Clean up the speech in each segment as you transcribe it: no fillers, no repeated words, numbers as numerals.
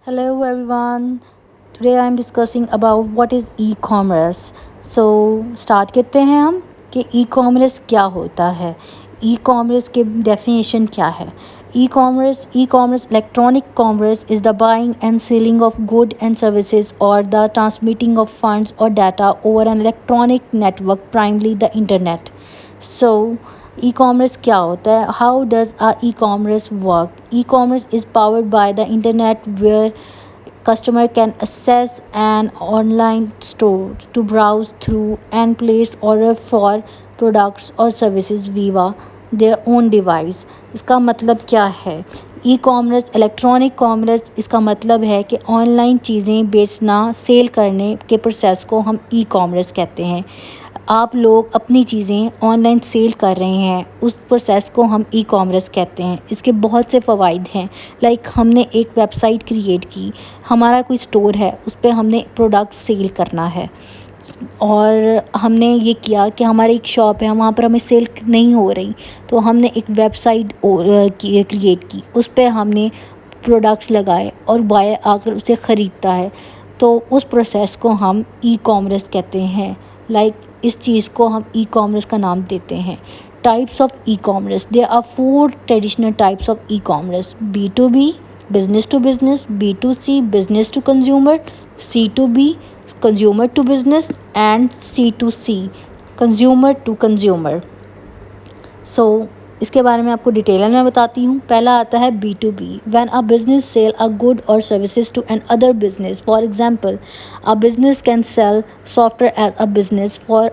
Hello everyone. Today I am discussing about what is e-commerce. So start करते हैं हम कि e-commerce क्या होता है. E-commerce के definition क्या है. E-commerce electronic commerce is the buying and selling of goods and services or the transmitting of funds or data over an electronic network, primarily the internet. So e-commerce क्या होता है? How does e-commerce work? E-commerce is powered by the internet, where customer can access an online store to browse through and place order for products or services via their own device. इसका मतलब क्या है? E commerce electronic commerce, इसका मतलब है कि online चीज़ें बेचना, सेल करने के प्रोसेस को हम ई कॉमर्स कहते हैं. आप लोग अपनी चीज़ें ऑनलाइन सेल कर रहे हैं, उस प्रोसेस को हम ई कॉमर्स कहते हैं. इसके बहुत से फ़वाइद हैं. लाइक हमने एक वेबसाइट क्रिएट की, हमारा कोई स्टोर है, उस पर हमने प्रोडक्ट सेल करना है, और हमने ये किया कि हमारी एक शॉप है, वहाँ पर हमें सेल नहीं हो रही, तो हमने एक वेबसाइट क्रिएट की, उस पर हमने प्रोडक्ट्स लगाए और बायर आकर उसे ख़रीदता है, तो उस प्रोसेस को हम ई कॉमर्स कहते हैं. लाइक इस चीज़ को हम ई कॉमर्स का नाम देते हैं. Types of e commerce, there are 4 traditional types of e commerce: B2B, business to business; B2C, business to consumer; C2B, consumer to business; and C2C, consumer to consumer. So इसके बारे में आपको detail में बताती हूँ. पहला आता है B2B, when a business sell a good or services to an other business. For example, a business can sell software as a business for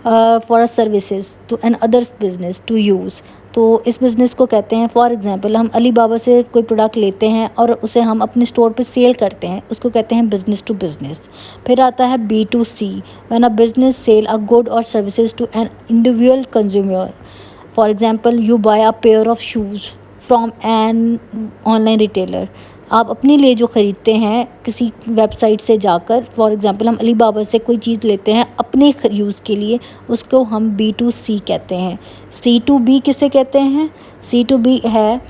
a services to an other business to use. तो इस business को कहते हैं, for example हम अली बाबा से कोई product लेते हैं और उसे हम अपने स्टोर पे सेल करते हैं, उसको कहते हैं बिज़नेस टू बिज़नेस. फिर आता है B2C, when a business sell a good or services to an individual consumer. For example, you buy a pair of shoes from an online retailer. आप अपने लिए जो ख़रीदते हैं किसी वेबसाइट से जाकर, फॉर एग्ज़ाम्पल हम अली बाबा से कोई चीज़ लेते हैं अपने यूज़ के लिए, उसको हम B2C कहते हैं. C2B किसे कहते हैं? C2B है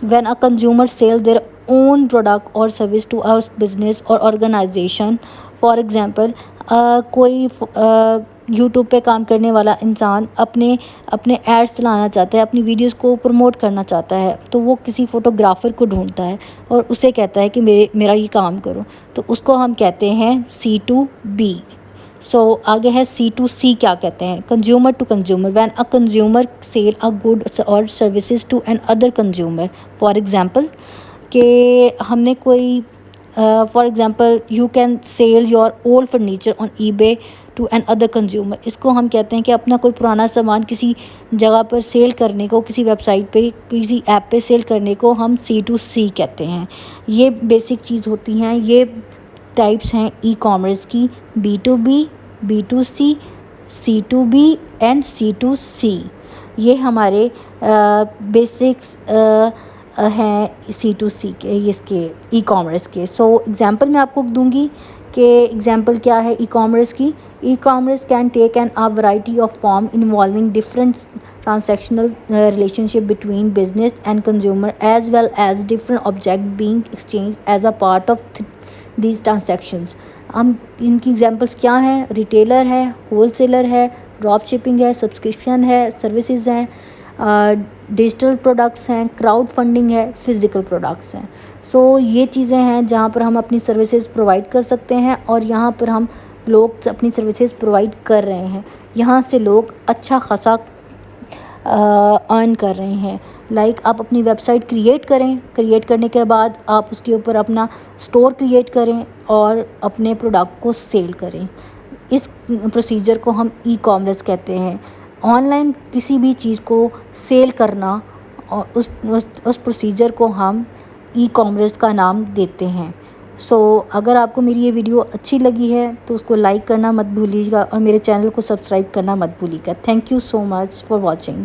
when a consumer sell their own product or service to a business or organization. For example कोई यूट्यूब पे काम करने वाला इंसान अपने एड्स चलाना चाहता है, अपनी वीडियोस को प्रमोट करना चाहता है, तो वो किसी फ़ोटोग्राफ़र को ढूंढता है और उसे कहता है कि मेरा ये काम करो, तो उसको हम कहते हैं C2B. सो आगे है C2C. क्या कहते हैं? Consumer to consumer, when a consumer sell a good or services to an other consumer. For example कि हमने कोई for example you can sell your old furniture on eBay to an other consumer. इसको हम कहते हैं कि अपना कोई पुराना सामान किसी जगह पर सेल करने को, किसी वेबसाइट पे, किसी ऐप पे सेल करने को हम C2C कहते हैं. ये बेसिक चीज़ होती हैं, ये टाइप्स हैं ई कॉमर्स की: B2B, B2C, C2B and C2C. ये हमारे बेसिक्स हैं C2C के, इसके ई कॉमर्स के. सो एग्ज़ाम्पल मैं आपको दूंगी कि एग्ज़ाम्पल क्या है ई कॉमर्स की. E commerce can take an a variety of form involving different transactional relationship between business and consumer, as well as different object being exchange as a part of these transactions. हम इनकी examples क्या हैं? Retailer है, wholesaler है, drop shipping है, subscription है, services हैं, digital products हैं, क्राउड फंडिंग है, फ़िज़िकल प्रोडक्ट्स हैं. सो ये चीज़ें हैं जहाँ पर हम अपनी सर्विसेज प्रोवाइड कर सकते हैं, और यहाँ पर हम लोग अपनी सर्विसेज प्रोवाइड कर रहे हैं. यहाँ से लोग अच्छा खासा अर्न कर रहे हैं. लाइक आप अपनी वेबसाइट क्रिएट करें, क्रिएट करने के बाद आप उसके ऊपर अपना स्टोर क्रिएट करें और अपने प्रोडक्ट को सेल करें. इस प्रोसीजर को हम ई कॉमर्स कहते हैं. ऑनलाइन किसी भी चीज़ को सेल करना, और उस प्रोसीजर को हम ई कॉमर्स का नाम देते हैं. सो अगर आपको मेरी ये वीडियो अच्छी लगी है तो उसको लाइक करना मत भूलिएगा, और मेरे चैनल को सब्सक्राइब करना मत भूलिएगा. Thank you so much for watching.